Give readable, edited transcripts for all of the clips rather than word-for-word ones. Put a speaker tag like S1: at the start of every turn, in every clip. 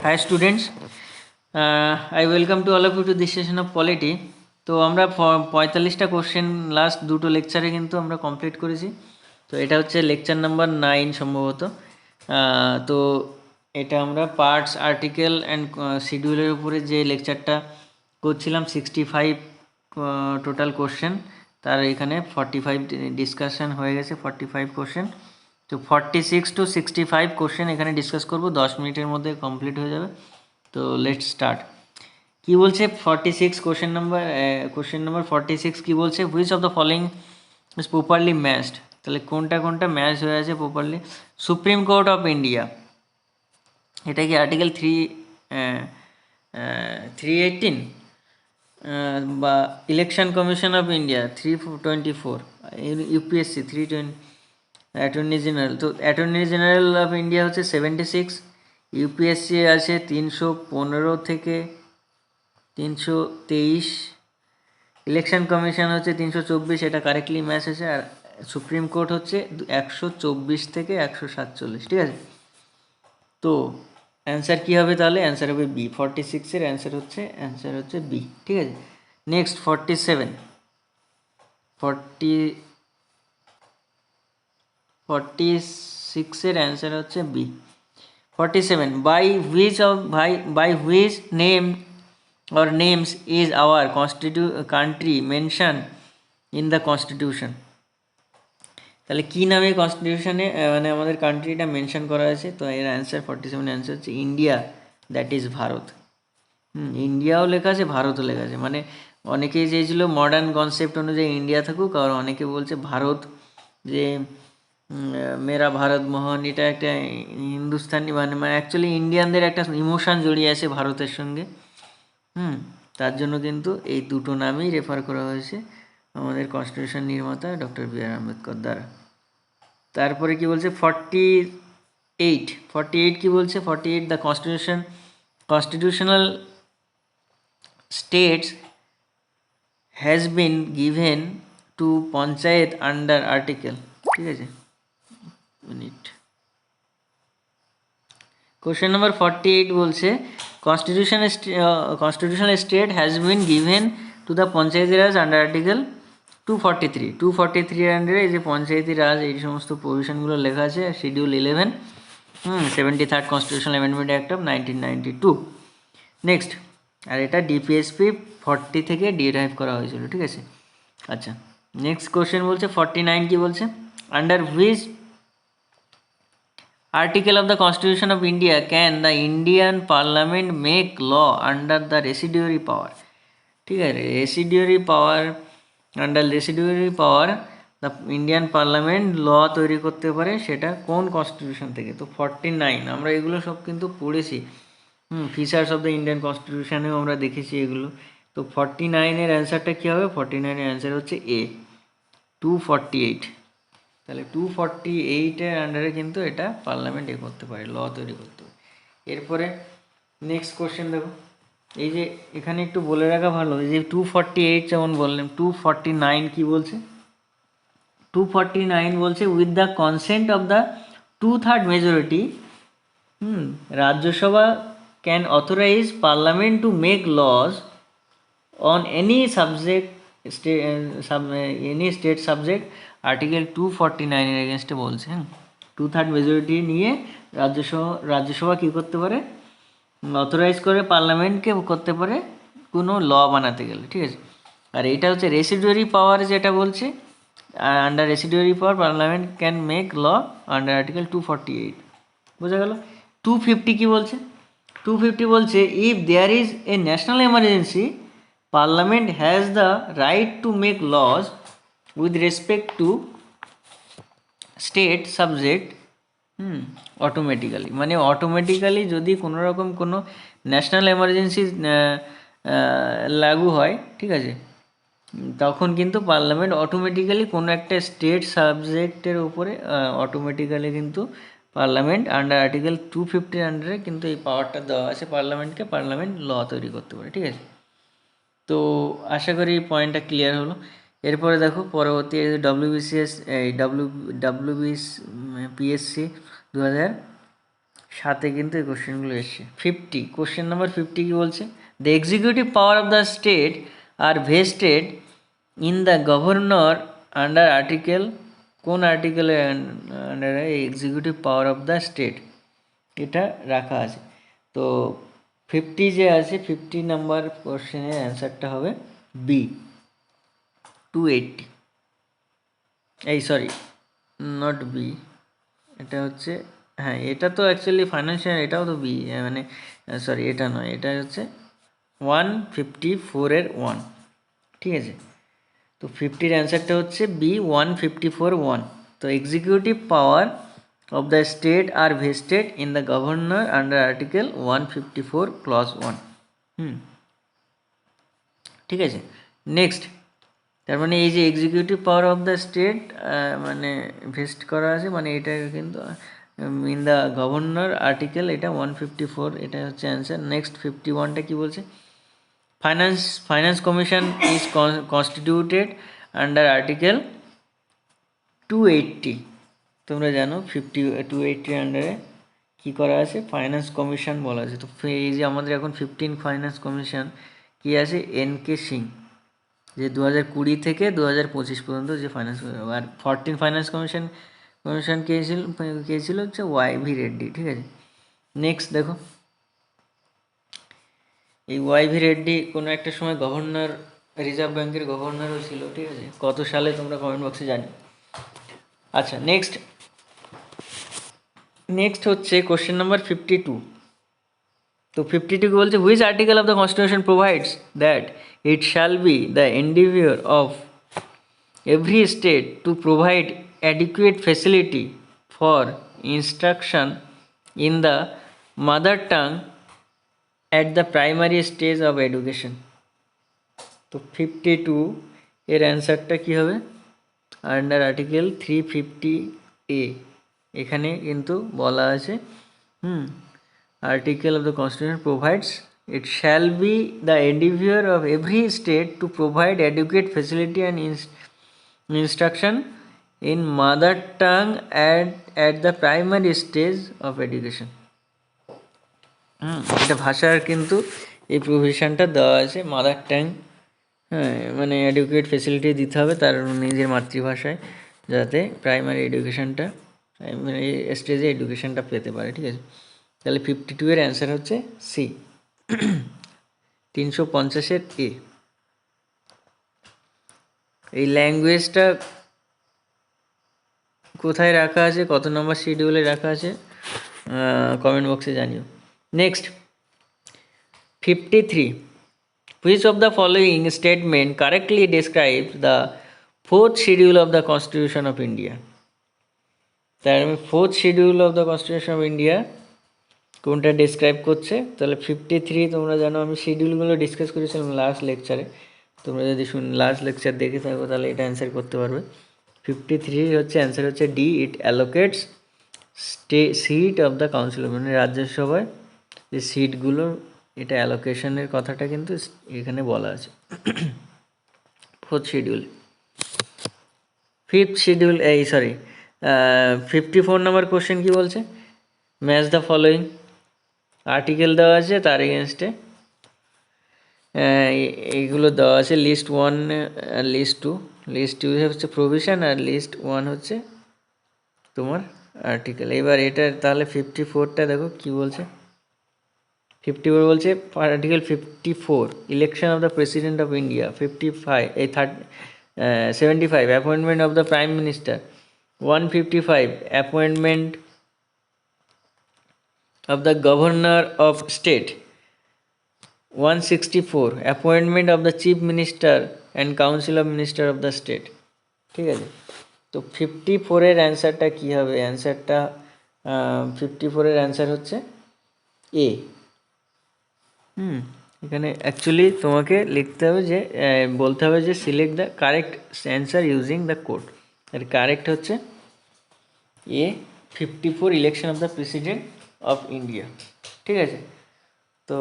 S1: Hi students, I welcome to all of you to this session of polity. তো আমরা 45টা question last দুটো লেকচারে কিন্তু আমরা কমপ্লিট করেছি। তো এটা হচ্ছে লেকচার নাম্বার 9 সম্ভবত। তো এটা আমরা পার্টস, আর্টিকেল অ্যান্ড শিডিউলের উপরে যে লেকচারটা করছিলাম 65 টোটাল কোশ্চেন, তার এখানে 45 ডিসকাশন হয়ে গেছে, 45 কোশ্চেন। তো 46 to 65 কোশ্চেন এখানে ডিসকাস করব, 10 মিনিটের মধ্যে কমপ্লিট হয়ে যাবে। তো লেটস স্টার্ট। কি বলছে 46 কোশ্চেন নাম্বার 46 কি বলছে, which of the following is properly matched. তাহলে কোনটা কোনটা ম্যাচ হয়ে আছে properly. Supreme court of India, এটা কি আর্টিকেল 318 বা election commission of India 324, UPSC 320, attorney general. তো অ্যাটর্নি জেনারেল অফ ইন্ডিয়া হচ্ছে 76, ইউপিএসসি আছে 315 থেকে 323, ইলেকশন কমিশন হচ্ছে 324, এটা কারেক্টলি ম্যাচ আছে। আর সুপ্রিম কোর্ট হচ্ছে 124 থেকে 147, ঠিক আছে। তো অ্যান্সার কী হবে তাহলে, অ্যান্সার হবে বি। 46-এর অ্যান্সার হচ্ছে বি, ঠিক আছে। নেক্সট 46-এর অ্যান্সার হচ্ছে B. 47, by which name or names is our country mentioned in the constitution। তাহলে কী নামে কনস্টিটিউশনে মানে আমাদের কান্ট্রিটা মেনশন করা আছে। তো এর অ্যান্সার 47 অ্যান্সার হচ্ছে ইন্ডিয়া, দ্যাট ইজ ভারত। ইন্ডিয়াও লেখা আছে, ভারতও লেখা আছে। মানে অনেকেই চেয়েছিল মডার্ন কনসেপ্ট অনুযায়ী ইন্ডিয়া থাকুক, আর অনেকে বলছে ভারত, যে মেরা ভারত মহান, এটা একটা হিন্দুস্তানি মানে অ্যাকচুয়ালি ইন্ডিয়ানদের একটা ইমোশন জড়িয়ে আছে ভারতের সঙ্গে। তার জন্য কিন্তু এই দুটো নামই রেফার করা হয়েছে আমাদের কনস্টিটিউশন নির্মাতা ডক্টর বি আর আম্বেদকর দ্বারা। তারপরে কি বলছে 48 কি বলছে, 48 the constitutional states has been given to panchayat under article, ঠিক আছে। মিনিট, কোশ্চেন নাম্বার 48 বলছে constitutional state has been given to the Panchayati Raj under article 243 আন্ডারে এই যে পঞ্চায়েতি রাজ এই সমস্ত প্রভিশনগুলো লেখা আছে schedule 11, 73rd constitutional amendment act of 1992। Next, আর এটা ডিপিএসপি 40 থেকে ডিরাইভ করা হয়েছিল, ঠিক আছে। আচ্ছা, নেক্সট কোশ্চেন বলছে 49 কি বলছে, under which Article of the Constitution of India can the Indian Parliament make law under the residuary power, ঠিক আছে। Residuary power, under residuary power the Indian parliament law তৈরি করতে পারে, সেটা কোন কনস্টিটিউশন থেকে। তো 49 আমরা এগুলো সব কিন্তু পড়েছি, ফিচার্স অফ দ্য ইন্ডিয়ান কনস্টিটিউশনেও আমরা দেখেছি এগুলো। তো 49-এর অ্যান্সারটা কী হবে, 49-এর অ্যান্সার হচ্ছে এ, 248। তাহলে 248-এর আন্ডারে কিন্তু এটা পার্লামেন্ট করতে পারে, ল তৈরি করতে পারে। এরপরে নেক্সট কোশ্চেন দেখো, এই যে এখানে একটু বলে রাখা ভালো, এই যে 248 যেমন বললাম, 249 কি বলছে, 249 বলছে with the consent of the 2/3 majority Rajya Sabha can authorize parliament to make lodge on any subject any state subject article 249-এর এগেনস্টে বলছে। 2/3 মেজরিটি নিয়ে রাজ্যসভা কী করতে পারে, অথরাইজ করে পার্লামেন্টকে করতে পারে কোনো ল বানাতে গেলে, ঠিক আছে। আর এটা হচ্ছে রেসিডুয়ারি পাওয়ার, যেটা বলছে under residuary power parliament can make law under article 248, বোঝা গেল। 250 কি বলছে, 250 বলছে if there is a national emergency parliament has the right to make laws with respect to state subject automatically, মানে অটোমেটিক্যালি যদি কোনো রকম কোনো ন্যাশনাল এমার্জেন্সি লাগু হয়, ঠিক আছে, তখন কিন্তু পার্লামেন্ট অটোমেটিক্যালি কোনো একটা স্টেট সাবজেক্টের উপরে অটোমেটিক্যালি কিন্তু পার্লামেন্ট আন্ডার আর্টিকেল 250-এর আন্ডারে কিন্তু এই পাওয়ারটা দেওয়া আছে পার্লামেন্টকে, পার্লামেন্ট ল তৈরি করতে পারে, ঠিক আছে। তো আশা করি পয়েন্টটা ক্লিয়ার হলো। এরপরে দেখো পরবর্তী পিএসসি 2000 সাথে কিন্তু এই কোশ্চেনগুলো এসছে। 50, কোশ্চেন নাম্বার 50 কি বলছে? The executive power of the state are vested in the governor under article, কোন আর্টিকেলে আন্ডারে executive power of the state এটা রাখা আছে? তো 50 যে আছে, 50 নাম্বার কোশ্চেনের অ্যান্সারটা হবে বি, 280। এই সরি, নট বি, এটা হচ্ছে, হ্যাঁ এটা তো অ্যাকচুয়ালি ফাইন্যান্সিয়াল, এটাও তো বি, মানে সরি এটা নয়, এটা হচ্ছে 154 এর 1, ঠিক আছে। তো 50-র অ্যান্সারটা হচ্ছে বি, 154 1। তো executive power of the state are vested in the governor under article 154 clause 1। ঠিক আছে। নেক্সট, তার মানে এই যে executive power of the state মানে ভেস্ট করা আছে, মানে এটা কিন্তু ইন দ্য গভর্নর আর্টিকেল, এটা 154, এটা হচ্ছে অ্যান্সার। নেক্সট 51টা কি বলছে? Finance commission is constituted under article 280। তোমরা জানো 280 আন্ডারে কী করা আছে? ফাইন্যান্স কমিশন বলা আছে। তো এই যে আমাদের এখন 15 ফাইন্যান্স কমিশন কী আছে? এন.কে. সিং, যে 2020 থেকে 2025 পর্যন্ত যে ফাইন্যান্স, আর 14 ফাইন্যান্স কমিশন কে ছিল হচ্ছে ওয়াই.ভি. রেড্ডি, ঠিক আছে। নেক্সট দেখো, এই ওয়াই.ভি. রেড্ডি কোনো একটা সময় গভর্নর, রিজার্ভ ব্যাংকের গভর্নরও ছিল, ঠিক আছে। কত সালে তোমরা কমেন্ট বক্সে জানি। আচ্ছা নেক্সট হচ্ছে কোশ্চেন নাম্বার 52। তো 52 বলছে, which article of the constitution provides that it shall be the endeavour of every state to provide adequate facility for instruction in the mother tongue at the primary stage of education। তো 52 এর অ্যান্সারটা কী হবে? Under article 350A এখানে কিন্তু বলা আছে, article of the constitution provides it shall be the endeavor of every state to provide adequate facility and instruction in mother tongue at the primary stage of education। এটা ভাষার কিন্তু এই প্রভিশনটা দেওয়া আছে, মাদার ট্যাং, হ্যাঁ, মানে অ্যাডিকুয়েট ফেসিলিটি দিতে হবে তার নিজের মাতৃভাষায়, যাতে প্রাইমারি এডুকেশনটা, প্রাইমারি স্টেজে এডুকেশনটা পেতে পারে, ঠিক আছে। তাহলে 52 এর অ্যান্সার হচ্ছে সি, 350-এর এ। এই ল্যাঙ্গুয়েজটা কোথায় রাখা আছে, কত নম্বর শিডিউলে রাখা আছে, কমেন্ট বক্সে জানিও। Next 53, which of the following statement correctly describes the fourth schedule of the Constitution of India? তার fourth schedule of the constitution of India কোনটা ডিসক্রাইব করছে? তাহলে 53 তোমরা জানো, আমি শিডিউলগুলো ডিসকাস করেছিলাম লাস্ট লেকচারে, তোমরা যদি লাস্ট লেকচার দেখে থাকো তাহলে এটা অ্যান্সার করতে পারবে। 53 হচ্ছে অ্যান্সার হচ্ছে D, it allocates seat of the council, মানে রাজ্যসভায় যে সিটগুলো, এটা অ্যালোকেশনের কথাটা কিন্তু এখানে বলা আছে ফোর্থ শিডিউল। ফিফথ শিডিউল, 54 নম্বর কোশ্চেন কি বলছে? ম্যাচ দ্য ফলোয়িং, আর্টিকেল দেওয়া আছে, তার এগেনস্টে এইগুলো দেওয়া আছে, লিস্ট 1 আর লিস্ট 2। লিস্ট 2 হচ্ছে প্রভিশন আর লিস্ট 1 হচ্ছে তোমার আর্টিকেল। এবার এটা তাহলে 54টা দেখো কি বলছে। 54 বলছে article 54, election of the president of India. 55 75, appointment of the prime minister. 155, appointment of the governor of state। 164, appointment of the chief minister and council of minister of the state। ঠিক আছে। তো 54 এর অ্যান্সারটা কী হবে? অ্যান্সারটা 54 এর অ্যান্সার হচ্ছে এ। এখানে অ্যাকচুয়ালি তোমাকে লিখতে হবে যে, বলতে হবে যে select the correct answer using the code. এর কারেক্ট হচ্ছে এ, 54, election of the president of India. ঠিক আছে। তো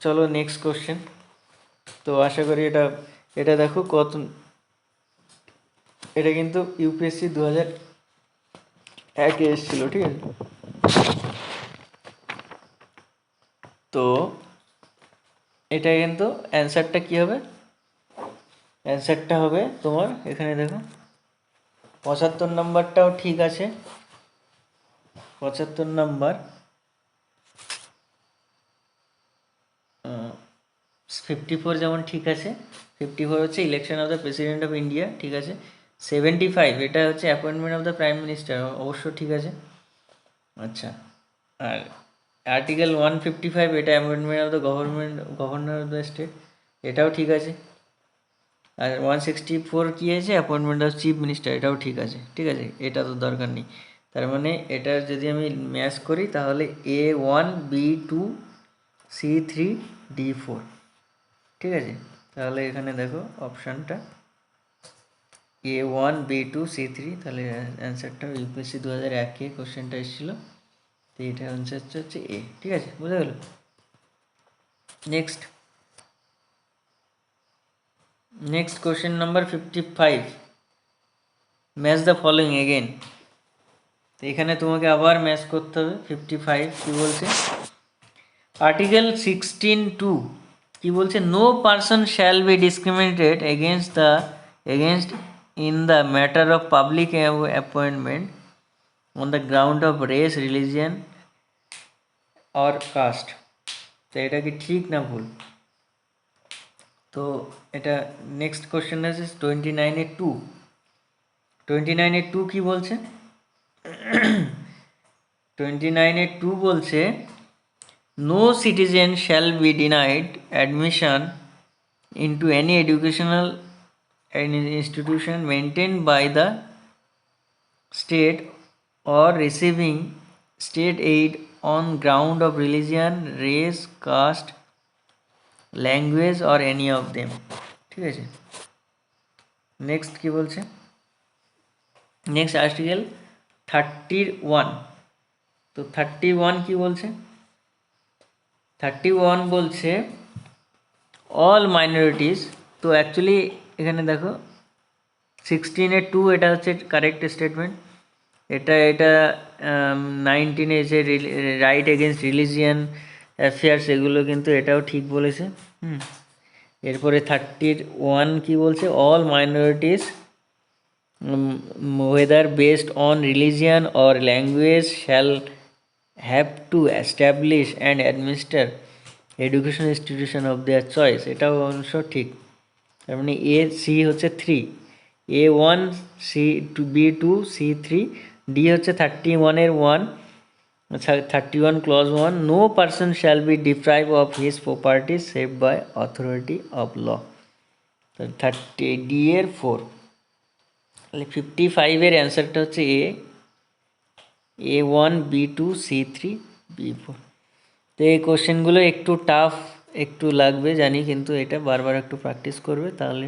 S1: চলো নেক্সট কোশ্চেন। তো আশা করি এটা দেখো কত, এটা কিন্তু ইউপিএসসি 2001-এ এসেছিলো, ঠিক আছে। তো এটা কিন্তু অ্যান্সারটা কী হবে, অ্যান্সারটা হবে তোমার এখানে দেখো 75 নম্বরটাও ঠিক আছে, 75 নম্বর 54 যেমন ঠিক আছে, 54 হচ্ছে election of the president of India, ঠিক আছে। 75 এটা হচ্ছে appointment of the prime minister, অবশ্য ঠিক আছে। আচ্ছা, আর আর্টিকেল 155 এটা appointment of the governor of the state, এটাও ঠিক আছে। আর 164 কী আছে, অ্যাপয়েন্টমেন্ট অফ চিফ মিনিস্টার, এটাও ঠিক আছে, ঠিক আছে, এটা তো দরকার নেই। তার মানে এটা যদি আমি ম্যাচ করি তাহলে A1 B2 C3 D4, ঠিক আছে। তাহলে এখানে দেখো অপশানটা A1 B2 C3, তাহলে অ্যান্সারটা ইউপিএসসি 2001-এ কোশ্চেনটা এসেছিলো, তো এটা অ্যান্সারটা হচ্ছে এ, ঠিক আছে, বুঝা গেল। Next question number 55, match the following again. তো এখানে তোমাকে আবার ম্যাচ করতে হবে। 55 কী বলছে, আর্টিকেল 16(2) কি বলছে, no person shall be discriminated against in the matter of public appointment on the ground of race, religion or caste. তো এটা কি ঠিক না ভুল? তো এটা নেক্সট কোশ্চেন আছে 29(2). 29(2) কি বলছে, 29(2) বলছে no citizen shall be denied admission into any educational institution maintained by the state or receiving state aid on ground of religion, race, caste, language or any of them, ঠিক আছে। Next কি বলছে, next article 31। তো 31 কি বলছে, 31 বলছে all minorities. তো actually এখানে দেখো 16(2) এটা হচ্ছে কারেক্ট স্টেটমেন্ট। এটা 19 এসে রাইট এগেনস্ট রিলিজিয়ান অ্যাফেয়ার্স, এগুলো কিন্তু এটাও ঠিক বলেছে। এরপরে 31 কি বলছে, all minorities whether based on religion or language shall have to establish and administer education institution of their choice, এটাও অবশ্য ঠিক। তার মানে A C হচ্ছে 3, A1 B2 C3 D হচ্ছে 31-এর 1, 31 clause 1, no person shall be deprived of his property save by authority of law। 30 D এর 4, তাহলে 55-এর অ্যান্সারটা হচ্ছে A1 B2 C3 B4। তো এই কোশ্চেনগুলো একটু টাফ একটু লাগবে জানি, কিন্তু এটা বারবার একটু প্র্যাকটিস করবে তাহলে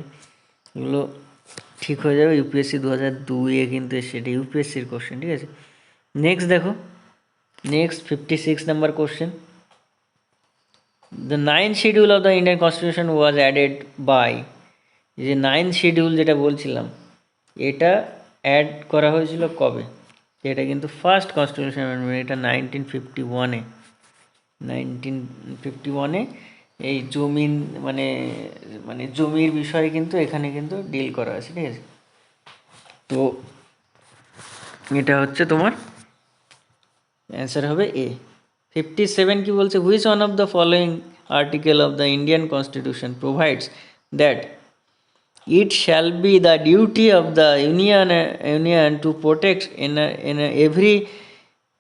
S1: এগুলো ঠিক হয়ে যাবে। ইউপিএসসি 2002-এ কিন্তু সেটা ইউপিএসসির কোশ্চেন, ঠিক আছে। নেক্সট দেখো, next 56 number question, the 9th schedule of the Indian constitution was added by, এই যে 9th শিডিউল যেটা বলছিলাম এটা অ্যাড করা হয়েছিল কবে, এটা কিন্তু ফার্স্ট কনস্টিটিউশন অ্যামেন্ডমেন্ট, এটা 1951-এ 1951-এ এই জমিন মানে জমির বিষয়ে কিন্তু এখানে কিন্তু ডিল করা আছে, ঠিক আছে। তো এটা হচ্ছে তোমার অ্যান্সার হবে এ। 57 কি বলছে, which one of the following article of the Indian constitution provides that it shall be the duty of the union to protect in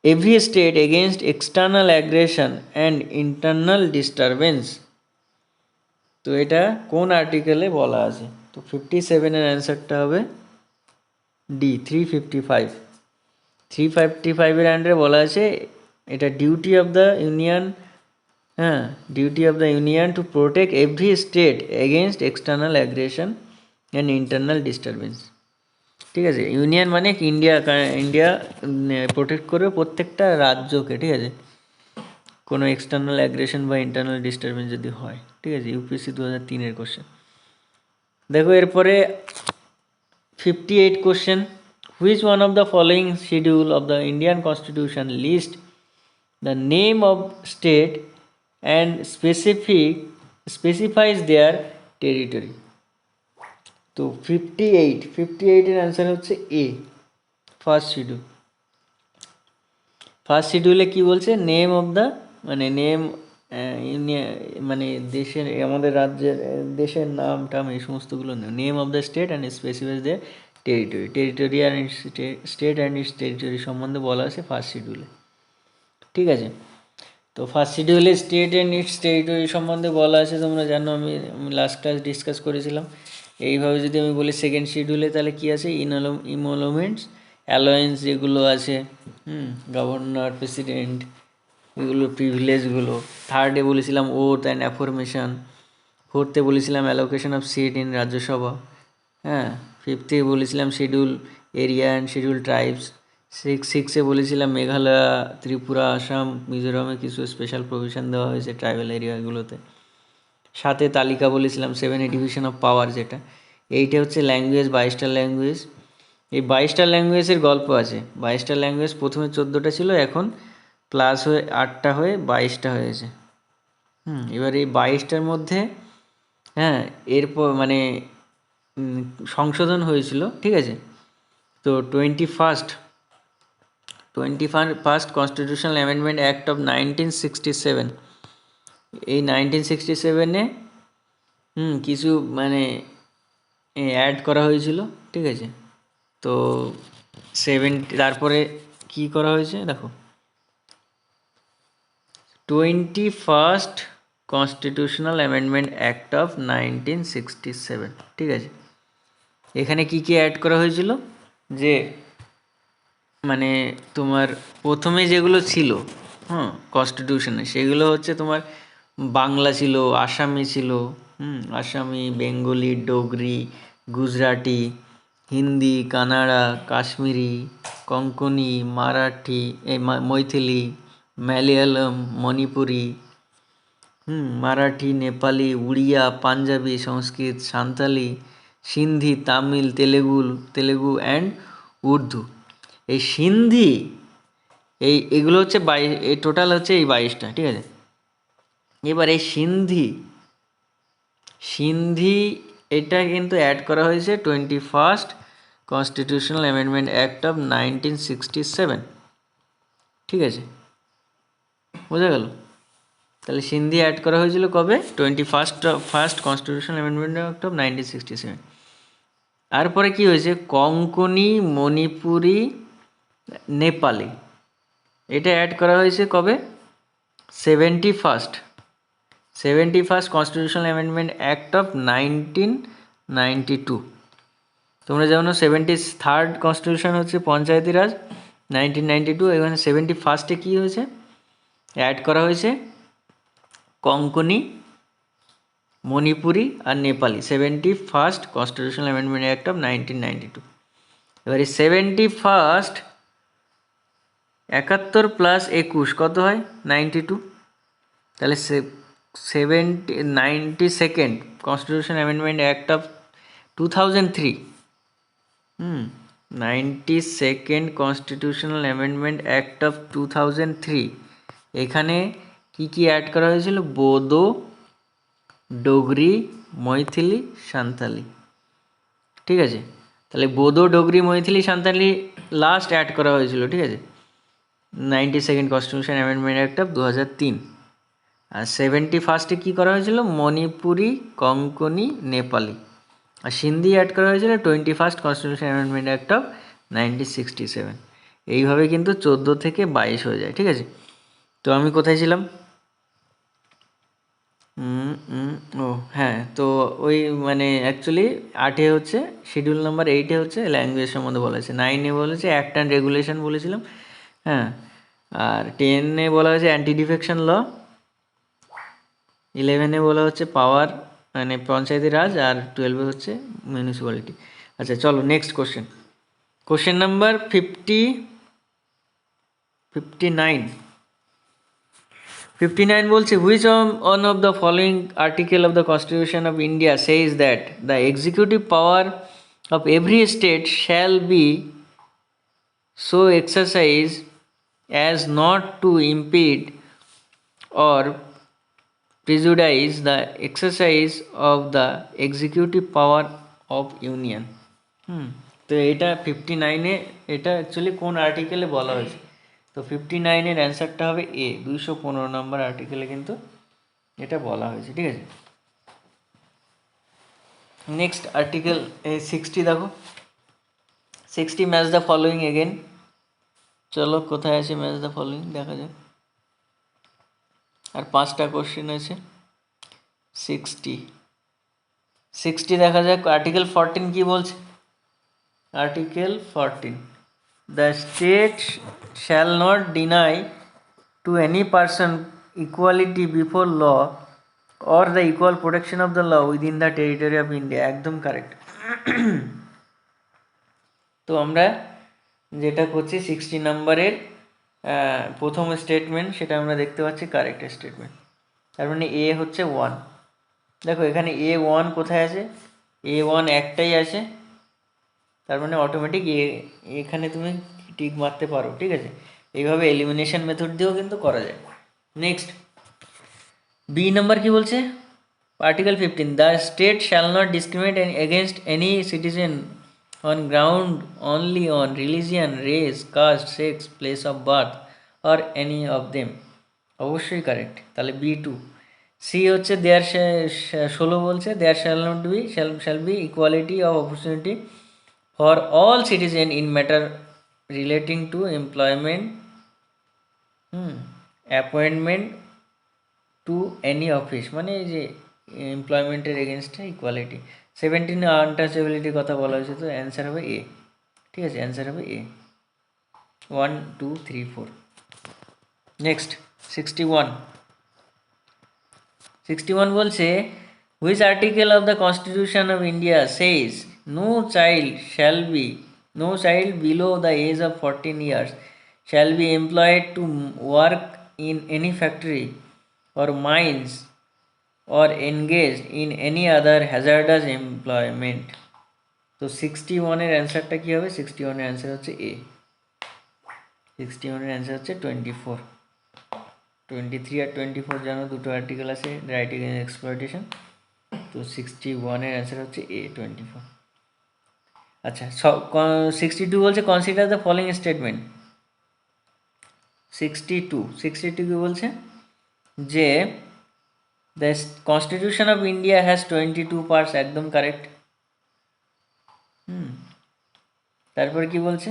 S1: every state against external aggression and internal disturbance। তো এটা কোন আর্টিকেলে বলা আছে, তো 57-এর অ্যান্সারটা হবে D 355। 355-এর আন্ডারে বলা আছে এটা duty of the union, duty of the union to protect every state against external aggression and internal disturbance, ঠিক আছে। ইউনিয়ন মানে ইন্ডিয়া প্রোটেক্ট করবে প্রত্যেকটা রাজ্যকে, ঠিক আছে, কোনো এক্সটার্নাল অ্যাগ্রেশন বা ইন্টারনাল ডিস্টারবেন্স যদি হয়, ঠিক আছে। ইউপিএসসি 2003-এর কোশ্চেন। দেখো এরপরে 58 question, which one of the following schedule of the Indian constitution list the name of state and specifies their territory. তো 58 এর অ্যান্সার হচ্ছে এ, ফার্স্ট শিডিউল। ফার্স্ট শিডিউলে কি বলছে, নেম অফ দ্য মানে নেম মানে দেশের, আমাদের রাজ্যের দেশের নাম টাম এই সমস্তগুলো name of the state and specifies the territory and state and its territory সম্বন্ধে বলা আছে ফার্স্ট শিডিউলে। ঠিক আছে, তো ফার্স্ট শিডিউলে স্টেট অ্যান্ড ইটস টেরিটরি সম্বন্ধে বলা আছে, তোমরা জানো, আমি লাস্ট ক্লাস ডিসকাস করেছিলাম। এইভাবে যদি আমি বলি সেকেন্ড শিডিউলে, তাহলে কি আছে, ইনভলভমেন্টস অ্যালায়েন্স যেগুলো আছে, গভর্নর, প্রেসিডেন্ট, এগুলো প্রিভিলেজগুলো। থার্ডে বলেছিলাম ওথ অ্যান্ড অ্যাফরমেশন। ফোর্থে বলেছিলাম allocation of seat in Rajya Sabha. হ্যাঁ, ফিফথে বলেছিলাম schedule area and schedule tribes. সিক্সে বলেছিলাম মেঘালয়, ত্রিপুরা, আসাম, মিজোরামে কিছু স্পেশাল প্রভিশন দেওয়া হয়েছে ট্রাইবাল এরিয়াগুলোতে। সাথে তালিকা বলেছিলাম, সেভেনে ডিভিশন অফ পাওয়ার যেটা। এইটা হচ্ছে ল্যাঙ্গুয়েজ, 22টা ল্যাঙ্গুয়েজ। এই 22টা ল্যাঙ্গুয়েজের গল্প আছে। 22টা ল্যাঙ্গুয়েজ প্রথমে 14টা ছিল, এখন প্লাস হয়ে 8টা হয়ে 22টা হয়েছে। এবার এই 22টার মধ্যে, হ্যাঁ, এরপর মানে সংশোধন হয়েছিল, ঠিক আছে। তো 21st constitutional amendment act of 1967, এই 1967-এ কিছু মানে অ্যাড করা হয়েছিল, ঠিক আছে। তো তারপরে কি করা হয়েছে দেখো, 21st constitutional amendment act of 1967, ঠিক আছে। এখানে কি কি অ্যাড করা হয়েছিল, যে মানে তোমার প্রথমে যেগুলো ছিল কনস্টিটিউশনে, সেগুলো হচ্ছে তোমার বাংলা ছিল, আসামি ছিল, আসামি, বেঙ্গলি, ডোগরি, গুজরাটি, হিন্দি, কানাড়া, কাশ্মীরি, কোঙ্কনি, মারাঠি, মৈথিলি, মালয়ালম, মণিপুরি, মারাঠি, নেপালি, উড়িয়া, পাঞ্জাবি, সংস্কৃত, সাঁওতালি, সিন্ধি, তামিল, তেলেগু অ্যান্ড উর্দু। এই সিন্ধি, এগুলো হচ্ছে এই টোটাল হচ্ছে এই 22টা, ঠিক আছে। এবার এই সিন্ধি এটা কিন্তু অ্যাড করা হয়েছে 21st constitutional amendment act of 1967, ঠিক আছে, বোঝা গেল। তাহলে সিন্ধি অ্যাড করা হয়েছিল কবে, 21st constitutional amendment act of 1967। তারপরে কি হয়েছে, কোঙ্কনি, মণিপুরি, নেপালি, এটা অ্যাড করা হয়েছে কবে, 71st constitutional amendment act of 1992। তোমরা জানো 73rd কনস্টিটিউশন হচ্ছে পঞ্চায়েতি রাজ, 1992। এখানে 71স্টে কী হয়েছে, অ্যাড করা হয়েছে কোঙ্কনি, মণিপুরি আর Nepali, 71st constitutional amendment act of 1992। এবারে 71st 71 প্লাস 21 কত হয়, 92। তাহলে 92nd constitution amendment act of 2003, 92nd constitutional amendment act of 2003, এখানে কি কি অ্যাড করা হয়েছিল, বোডো, ডোগরি, মৈথিলি, সাঁওতালি, ঠিক আছে। তাহলে বোডো, ডোগরি, মৈথিলি, সাঁওতালি লাস্ট অ্যাড করা হয়েছিল, ঠিক আছে, 92nd constitution amendment act of 2003। আর 71স্টে কী করা হয়েছিল, মণিপুরি, কোঙ্কনি, নেপালি। আর সিন্ধি অ্যাড করা হয়েছিল 21st constitution amendment act of 1967। এইভাবে কিন্তু 14 থেকে 22 হয়ে যায়, ঠিক আছে। তো আমি কোথায় ছিলাম, ও হ্যাঁ, তো ওই মানে অ্যাকচুয়ালি 8-এ হচ্ছে শিডিউল নাম্বার 8-এ হচ্ছে ল্যাঙ্গুয়েজ সম্বন্ধে বলেছে, 9-এ বলেছে অ্যাক্ট অ্যান্ড রেগুলেশন বলেছিলাম, হ্যাঁ। আর 10-এ বলা হয়েছে অ্যান্টি ডিফেকশন ল, 11-এ বলা হচ্ছে পাওয়ার মানে পঞ্চায়েতি রাজ, আর 12-এ হচ্ছে মিউনিসিপ্যালিটি। আচ্ছা চলো নেক্সট কোশ্চেন নাম্বার 59 বলছে, which one of the following article of the constitution of India says that the executive power of every state shall be so exercise as not to impede or prejudice the exercise of the executive power of union. তো এটা 59-এ, এটা actually কোন আর্টিকেলে বলা হয়েছে? তো 59-এর অ্যান্সারটা হবে এ, 215 নম্বর আর্টিকেলে কিন্তু এটা বলা হয়েছে, ঠিক আছে। নেক্সট আর্টিকেল 60 দেখো, 60 ম্যাচ দ্য ফলোয়িং এগেন। চলো কোথায় আছে ম্যাচ দ্য ফলোয়িং দেখা যাক। আর 5টা কোশ্চেন আছে। 60 দেখা যাক। আর্টিকেল 14 কি বলছে? Article 14, the state shall not deny to any person equality before law or the equal protection of the law within the territory of India. একদম কারেক্ট। তো আমরা যেটা করছি 60 নম্বরের প্রথম স্টেটমেন্ট, সেটা আমরা দেখতে পাচ্ছি কারেক্ট স্টেটমেন্ট। তার মানে এ হচ্ছে 1। দেখো এখানে A1 কোথায় আছে? A1 একটাই আছে, তার মানে অটোমেটিক এখানে তুমি টিক মারতে পারো, ঠিক আছে। এইভাবে এলিমিনেশন মেথড দিয়েও কিন্তু করা যায়। নেক্সট বি নাম্বার কি বলছে? Article 15, the state shall not discriminate against any citizen on ground only on religion, race, caste, sex, place of birth or any of them. অবশ্যই কারেক্ট, তাহলে B2। সি হচ্ছে there 16 বলছে there shall be equality of opportunity for all citizen in matter relating to employment, appointment to any office, মানে এই যে এমপ্লয়মেন্টের এগেনস্টে equality. 17 আনটাচেবিলিটির কথা বলা হয়েছে, তো অ্যান্সার হবে এ, ঠিক আছে। অ্যান্সার হবে এ, 1 2 3 4। নেক্সট 61 বলছে which article of the constitution of India says no child below the age of 14 years shall be employed to work in any factory or mines or engaged in any other hazardous employment. তো 61-এর অ্যান্সারটা কী হবে? 61-এর answer হচ্ছে এ। 61-এর answer হচ্ছে 24। 23 আর 24 জানো দুটো article আছে, right against exploitation. তো 61-এর answer হচ্ছে এ, 24। আচ্ছা 62 বলছে কনসিডার দ্য ফলোইং স্টেটমেন্ট। 62 কি বলছে? যে the constitution of India has 22 parts, একদম কারেক্ট। তারপর কি বলছে?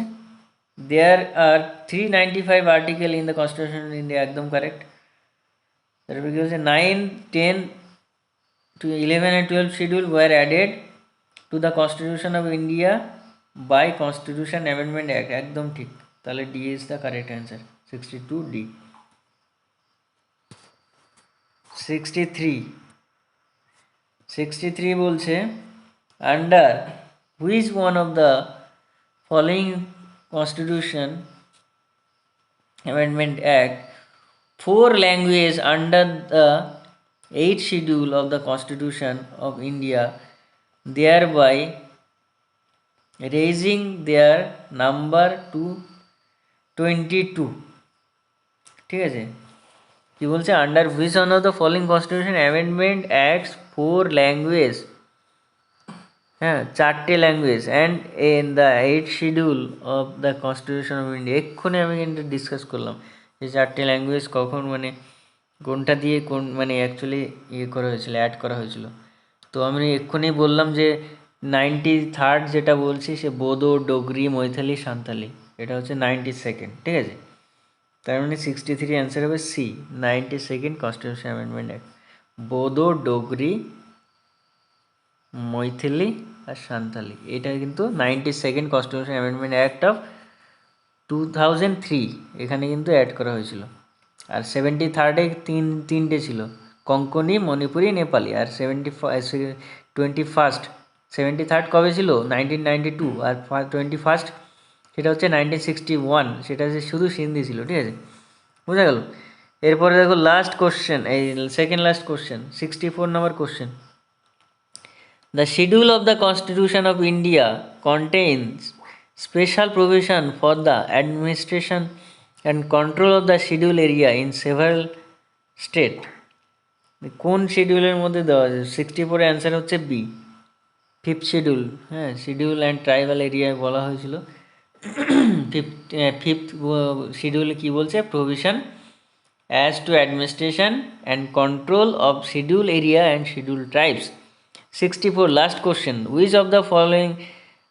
S1: দেয়ার আর 395 article in the constitution of India, একদম কারেক্ট। তারপর কি বলছে? 9, 10 to 11 and 12 schedule were added to the Constitution of India by Constitution Amendment Act, একদম ঠিক। তাহলে D is the correct answer, 62D। 63 বলছে under which one of the following Constitution Amendment Act 4 languages under the 8th schedule of the Constitution of India, thereby raising their number to 22, ঠিক আছে। কি বলছে? Under which one of the following constitution amendment acts 4 language, হ্যাঁ 4টে language and in the 8th schedule of the constitution of India. এক্ষুনি আমি কিন্তু discuss করলাম যে 4টে ল্যাঙ্গুয়েজ কখন, মানে কোনটা দিয়ে কোন, মানে অ্যাকচুয়ালি করা হয়েছিল, অ্যাড করা হয়েছিল। তো আমি এক্ষুনি বললাম যে 93rd যেটা বলছি সে বোদো, ডোগরি, মৈথালি, সাঁওতালি, এটা হচ্ছে 92nd, ঠিক আছে। তার মানে 63 অ্যান্সার হবে C, 92nd constitution amendment act. Bodo, Dogri, Maithili আর সাঁওতালি, এটা কিন্তু 92nd constitution amendment act of 2003 এখানে কিন্তু অ্যাড করা হয়েছিল। আর 73rd-এ তিনটে ছিল, কঙ্কনি, মণিপুরি, নেপালি। আর 73rd কবে ছিল? 1992। আর 21st সেটা হচ্ছে 1961, সেটা হচ্ছে শুধু সিন্ধি ছিল, ঠিক আছে, বোঝা গেল। এরপরে দেখো লাস্ট কোশ্চেন, এই second last question, 64 number question. The schedule of the Constitution of India contains special provision for the administration and control of the schedule area in several states. কোন শিডিউলের মধ্যে দেওয়া আছে? 64 অ্যান্সার হচ্ছে বি, ফিফথ শিডিউল। হ্যাঁ, schedule and tribal এরিয়ায় বলা হয়েছিল। Fifth শিডিউলে কী বলছে? Provision as to administration and control of scheduled area and scheduled tribes. 64 last question, which of the following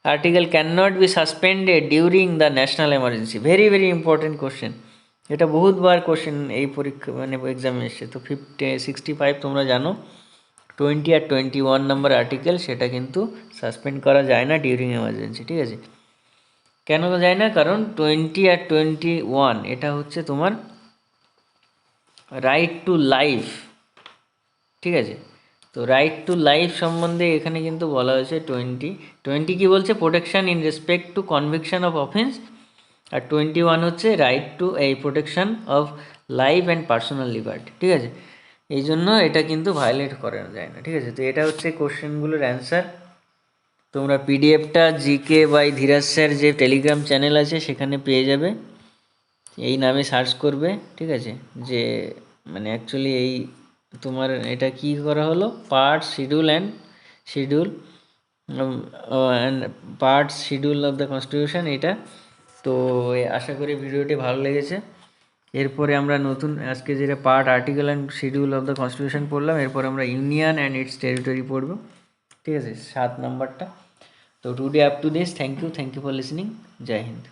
S1: article cannot be suspended during the national emergency? Very very important question, এটা বহুতবার question এই পরীক্ষা মানে এক্সামে এসছে। তো 65 তোমরা জানো 20 আর 21 নম্বর article, সেটা কিন্তু সাসপেন্ড করা যায় না ডিউরিং এমার্জেন্সি, ঠিক আছে? কেন যায় না? কারণ 20 আর 21 এটা হচ্ছে তোমার রাইট টু লাইফ, ঠিক আছে? তো রাইট টু লাইফ সম্বন্ধে এখানে কিন্তু বলা হয়েছে 20 কি বলছে? Protection in respect to conviction of offence, আর 21 হচ্ছে রাইট টু এই protection of life and personal liberty, ঠিক আছে? এই জন্য এটা কিন্তু ভায়োলেট করা যায় না, ঠিক আছে? তো এটা হচ্ছে কোশ্চেনগুলোর অ্যান্সার। তোমরা পিডিএফটা জিকে বাই ধীরাজ স্যার যে টেলিগ্রাম চ্যানেল আছে সেখানে পেয়ে যাবে, এই নামে সার্চ করবে, ঠিক আছে? যে মানে অ্যাকচুয়ালি এই তোমার এটা কি করা হলো, part schedule and schedule and part schedule of the constitution এটা। তো আশা করি ভিডিওটি ভালো লেগেছে। এরপরে আমরা নতুন আজকে যেটা part article and schedule of the constitution পড়লাম, এরপর আমরা ইউনিয়ন অ্যান্ড ইটস টেরিটরি পড়ব, ঠিক আছে? 7 নম্বরটা। তো today up to this, thank you for listening. জয় হিন্দ।